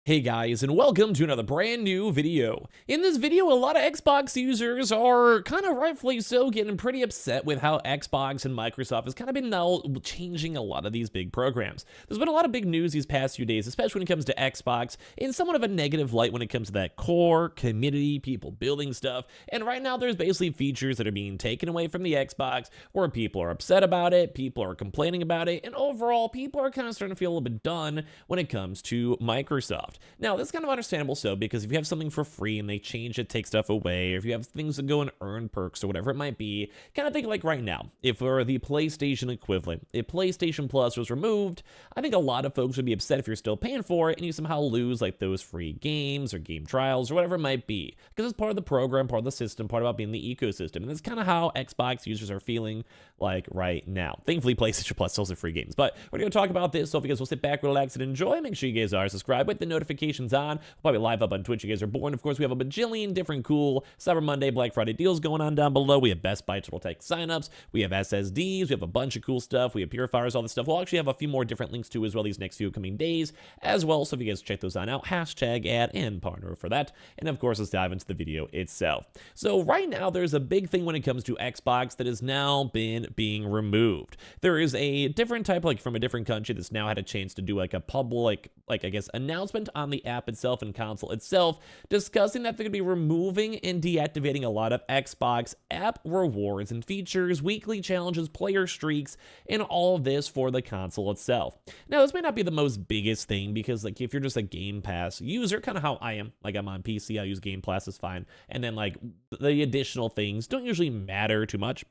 Hey guys, and welcome to another brand new video. In this video, a lot of Xbox users are kind of rightfully so getting pretty upset with how Xbox and Microsoft has kind of been now changing a lot of these big programs. There's been a lot of big news these past few days, especially when it comes to Xbox, in somewhat of a negative light when it comes to that core community, people building stuff. And right now, there's basically features that are being taken away from the Xbox where people are upset about it, people are complaining about it, and overall, people are kind of starting to feel a little bit done when it comes to Microsoft. Now, that's kind of understandable so, because if you have something for free and they change it, take stuff away, or if you have things that go and earn perks or whatever it might be, kind of think like right now, if we're the PlayStation equivalent, if PlayStation Plus was removed, I think a lot of folks would be upset if you're still paying for it and you somehow lose like those free games or game trials or whatever it might be, because it's part of the program, part of the system, part about being the ecosystem, and that's kind of how Xbox users are feeling like right now. Thankfully, PlayStation Plus sells the free games, but we're going to talk about this, so if you guys will sit back, relax, and enjoy, make sure you guys are subscribed with the notifications on. We'll probably live up on Twitch. You guys are born. Of course, we have a bajillion different cool Cyber Monday, Black Friday deals going on down below. We have Best Buy Total Tech signups. We have SSDs. We have a bunch of cool stuff. We have purifiers, all this stuff. We'll actually have a few more different links too as well these next few coming days as well. So if you guys check those on out, hashtag ad and partner for that. And of course, let's dive into the video itself. So right now, there's a big thing when it comes to Xbox that has now been being removed. There is a different type, like from a different country, that's now had a chance to do like a public, I guess, announcement on the app itself and console itself, discussing that they're going to be removing and deactivating a lot of Xbox app rewards and features, weekly challenges, player streaks, and all of this for the console itself. Now, this may not be the most biggest thing because, like, if you're just a Game Pass user, kind of how I am, like I'm on PC, I use Game Pass, is fine, and then like the additional things don't usually matter too much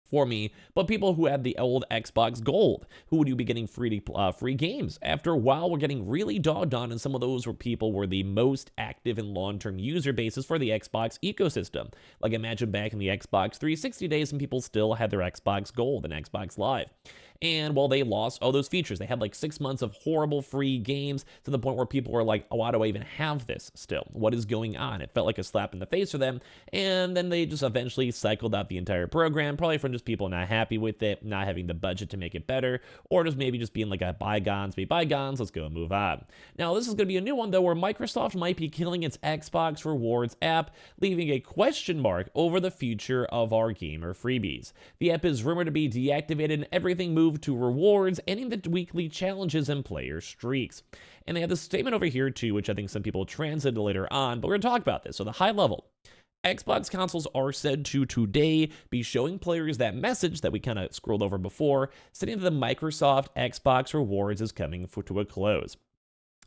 for me, but people who had the old Xbox Gold, who would you be getting free games? After a while, we're getting really dogged on, and some of those were people were the most active and long-term user bases for the Xbox ecosystem. Like imagine back in the Xbox 360 days, and people still had their Xbox Gold and Xbox Live. And well, they lost all those features. They had like 6 months of horrible free games to the point where people were like, oh, why do I even have this still? What is going on? It felt like a slap in the face for them. And then they just eventually cycled out the entire program, probably from just people not happy with it, not having the budget to make it better, or just maybe just being like a bygones be bygones, let's go and move on. Now, this is going to be a new one though, where Microsoft might be killing its Xbox Rewards app, leaving a question mark over the future of our gamer freebies. The app is rumored to be deactivated and everything moved to rewards, ending the weekly challenges and player streaks. And they have this statement over here too, which I think some people translated later on, but we're going to talk about this. So the high level, Xbox consoles are said to today be showing players that message that we kind of scrolled over before, stating that the Microsoft Xbox Rewards is coming to a close.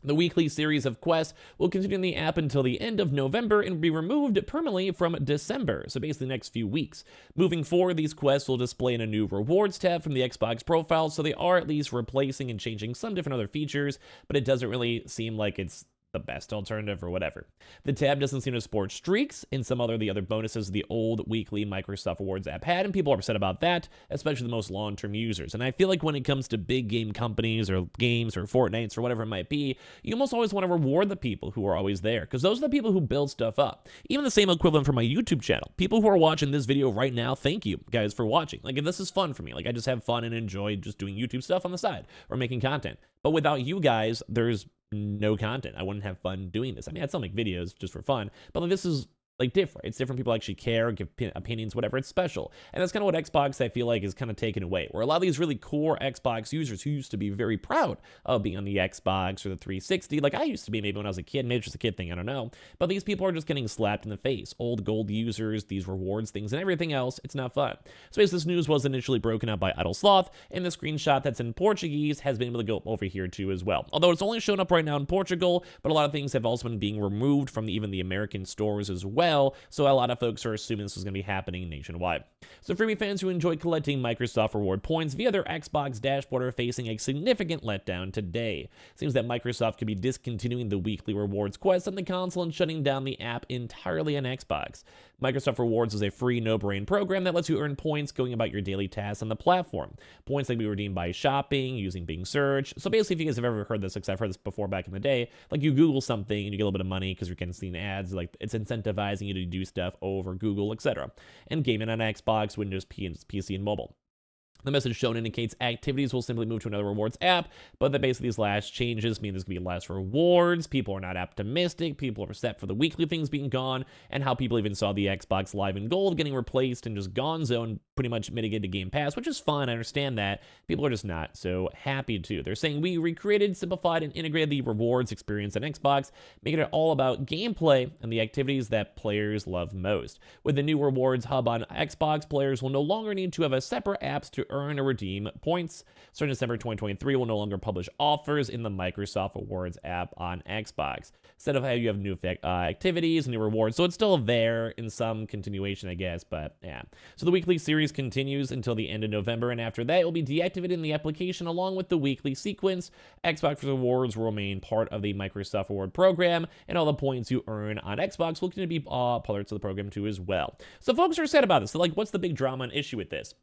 The weekly series of quests will continue in the app until the end of November and be removed permanently from December, so basically the next few weeks. Moving forward, these quests will display in a new rewards tab from the Xbox profile, so they are at least replacing and changing some different other features, but it doesn't really seem like it's the best alternative or whatever. The tab doesn't seem to support streaks and some the other bonuses the old weekly Microsoft Rewards app had, and people are upset about that, especially the most long-term users. And I feel like when it comes to big game companies or games or Fortnites or whatever it might be, you almost always want to reward the people who are always there, because those are the people who build stuff up. Even the same equivalent for my YouTube channel. People who are watching this video right now, thank you guys for watching. Like, this is fun for me. Like, I just have fun and enjoy just doing YouTube stuff on the side or making content. But without you guys, there's no content. I wouldn't have fun doing this. I mean, I'd still make videos just for fun, but like, this is like different. It's different. People actually care, give opinions, whatever. It's special. And that's kind of what Xbox, I feel like, is kind of taken away. Where a lot of these really core Xbox users who used to be very proud of being on the Xbox or the 360, like I used to be maybe when I was a kid, maybe it's just a kid thing, I don't know. But these people are just getting slapped in the face. Old gold users, these rewards things, and everything else. It's not fun. So as this news was initially broken up by Idle Sloth, and the screenshot that's in Portuguese has been able to go over here too as well. Although it's only shown up right now in Portugal, but a lot of things have also been being removed from even the American stores as well. So a lot of folks are assuming this is going to be happening nationwide. So freebie fans who enjoy collecting Microsoft reward points via their Xbox dashboard are facing a significant letdown today. Seems that Microsoft could be discontinuing the weekly rewards quest on the console and shutting down the app entirely on Xbox. Microsoft Rewards is a free no-brain program that lets you earn points going about your daily tasks on the platform. Points that can be redeemed by shopping, using Bing search. So basically, if you guys have ever heard this, because I've heard this before back in the day, like you Google something and you get a little bit of money because you're getting seen ads, like it's incentivizing you to do stuff over Google, etc. And gaming on Xbox, Windows, PC, and mobile. The message shown indicates activities will simply move to another rewards app, but that basically these last changes mean there's going to be less rewards. People are not optimistic. People are set for the weekly things being gone, and how people even saw the Xbox Live and Gold getting replaced and just gone zone pretty much mitigated to Game Pass, which is fine. I understand that. People are just not so happy to. They're saying we recreated, simplified, and integrated the rewards experience on Xbox, making it all about gameplay and the activities that players love most. With the new rewards hub on Xbox, players will no longer need to have a separate apps to earn or redeem points. Starting December 2023, we'll no longer publish offers in the Microsoft Rewards app on Xbox. Instead of how you have new activities and new rewards, so it's still there in some continuation, I guess, but yeah. So the weekly series continues until the end of November, and after that, it will be deactivated in the application along with the weekly sequence. Xbox Rewards will remain part of the Microsoft Reward program, and all the points you earn on Xbox will continue to be parts of the program too as well. So folks are sad about this. So like, what's the big drama and issue with this?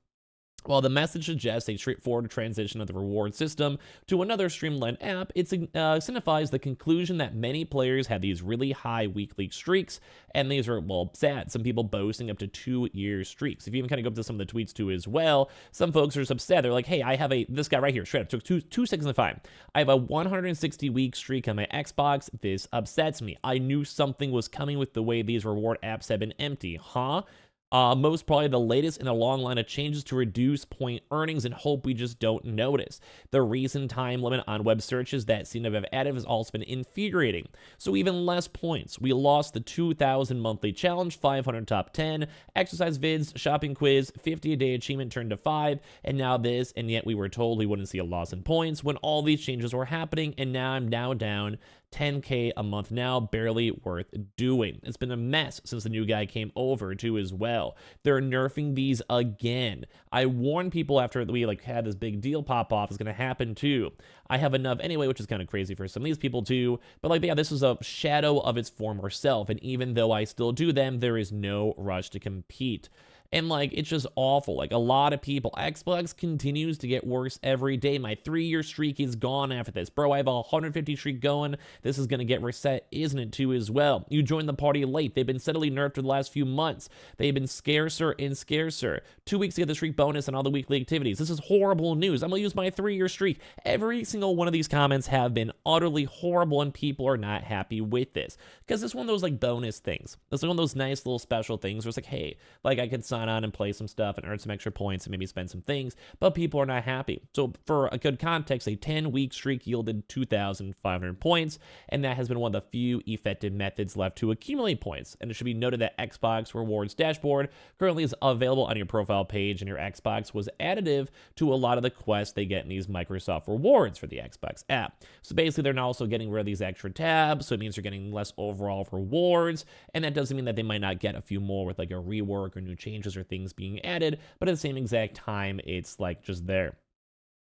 While the message suggests a straightforward transition of the reward system to another streamlined app, it signifies the conclusion that many players have these really high weekly streaks, and these are, well, sad. Some people boasting up to 2-year streaks. If you even kind of go up to some of the tweets too as well, some folks are just upset. They're like, hey, I have this guy right here, straight up, took two seconds to find. I have a 160-week streak on my Xbox. This upsets me. I knew something was coming with the way these reward apps have been empty, huh? Most probably the latest in a long line of changes to reduce point earnings and hope we just don't notice. The recent time limit on web searches that seem to have added has also been infuriating. So even less points. We lost the 2,000 monthly challenge, 500 top 10, exercise vids, shopping quiz, 50 a day achievement turned to 5, and now this, and yet we were told we wouldn't see a loss in points when all these changes were happening, and now I'm now down 10K a month now, barely worth doing. It's been a mess since the new guy came over too as well. They're nerfing these again. I warned people after we had this big deal pop off is going to happen too. I have enough anyway, which is kind of crazy for some of these people too. But yeah, this is a shadow of its former self. And even though I still do them, there is no rush to compete. And it's just awful. A lot of people, Xbox continues to get worse every day. My 3-year streak is gone after this. Bro, I have a 150 streak going. This is going to get reset, isn't it, too, as well? You joined the party late. They've been steadily nerfed for the last few months. They've been scarcer and scarcer. 2 weeks to get the streak bonus and all the weekly activities. This is horrible news. I'm going to use my 3-year streak. Every single one of these comments have been utterly horrible, and people are not happy with this. Because it's one of those, bonus things. It's one of those nice little special things where it's hey, I could sign on and play some stuff and earn some extra points and maybe spend some things, but people are not happy. So for a good context, a 10-week streak yielded 2,500 points, and that has been one of the few effective methods left to accumulate points. And it should be noted that Xbox Rewards dashboard currently is available on your profile page, and your Xbox was additive to a lot of the quests they get in these Microsoft Rewards for the Xbox app. So basically, they're now also getting rid of these extra tabs, so it means you're getting less overall rewards, and that doesn't mean that they might not get a few more with a rework or new changes or things being added, but at the same exact time, it's just there.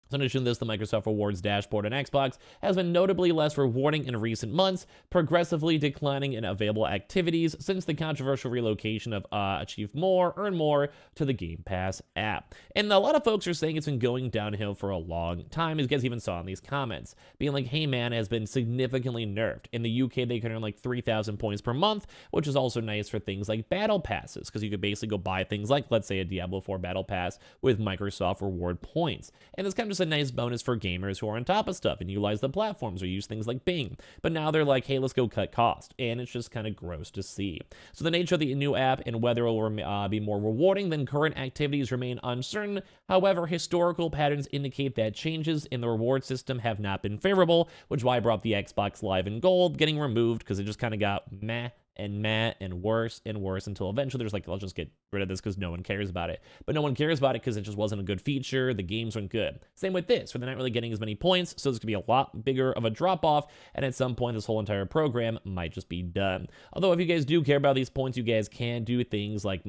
So in addition to this, the Microsoft Rewards dashboard on Xbox has been notably less rewarding in recent months, progressively declining in available activities since the controversial relocation of Achieve More, Earn More to the Game Pass app. And a lot of folks are saying it's been going downhill for a long time, as you guys even saw in these comments, being hey man, has been significantly nerfed. In the UK, they can earn 3,000 points per month, which is also nice for things like battle passes, because you could basically go buy things like, let's say, a Diablo 4 battle pass with Microsoft Reward points. And it's kind of just a nice bonus for gamers who are on top of stuff and utilize the platforms or use things like Bing. But now they're hey, let's go cut cost. And it's just kind of gross to see. So the nature of the new app and whether it will be more rewarding than current activities remain uncertain. However, historical patterns indicate that changes in the reward system have not been favorable, which is why I brought the Xbox Live and Gold getting removed, because it just kind of got meh and worse until eventually there's I'll just get rid of this because no one cares about it. But no one cares about it because it just wasn't a good feature. The games weren't good. Same with this, where they're not really getting as many points, so there's going to be a lot bigger of a drop-off, and at some point this whole entire program might just be done. Although if you guys do care about these points, you guys can do things like,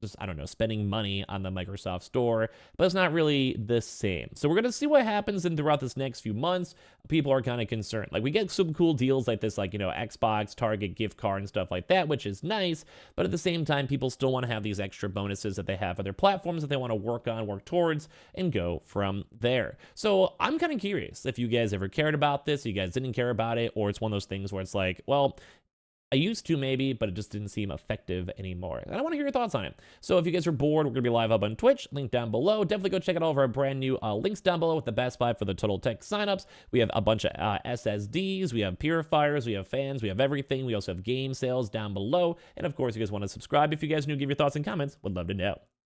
just, I don't know, spending money on the Microsoft Store, but it's not really the same. So we're going to see what happens throughout this next few months. People are kind of concerned. We get some cool deals like this, Xbox, Target, gift card, and stuff like that, which is nice, but at the same time, people still want to have these extra bonuses that they have for their platforms that they want to work towards, and go from there. So I'm kind of curious if you guys ever cared about this, you guys didn't care about it, or it's one of those things where it's well, I used to maybe, but it just didn't seem effective anymore. And I want to hear your thoughts on it. So if you guys are bored, we're going to be live up on Twitch, link down below. Definitely go check out all of our brand new links down below with the best buy for the Total Tech signups. We have a bunch of SSDs, we have purifiers, we have fans, we have everything. We also have game sales down below. And of course, if you guys want to subscribe, if you guys knew, give your thoughts and comments. Would love to know.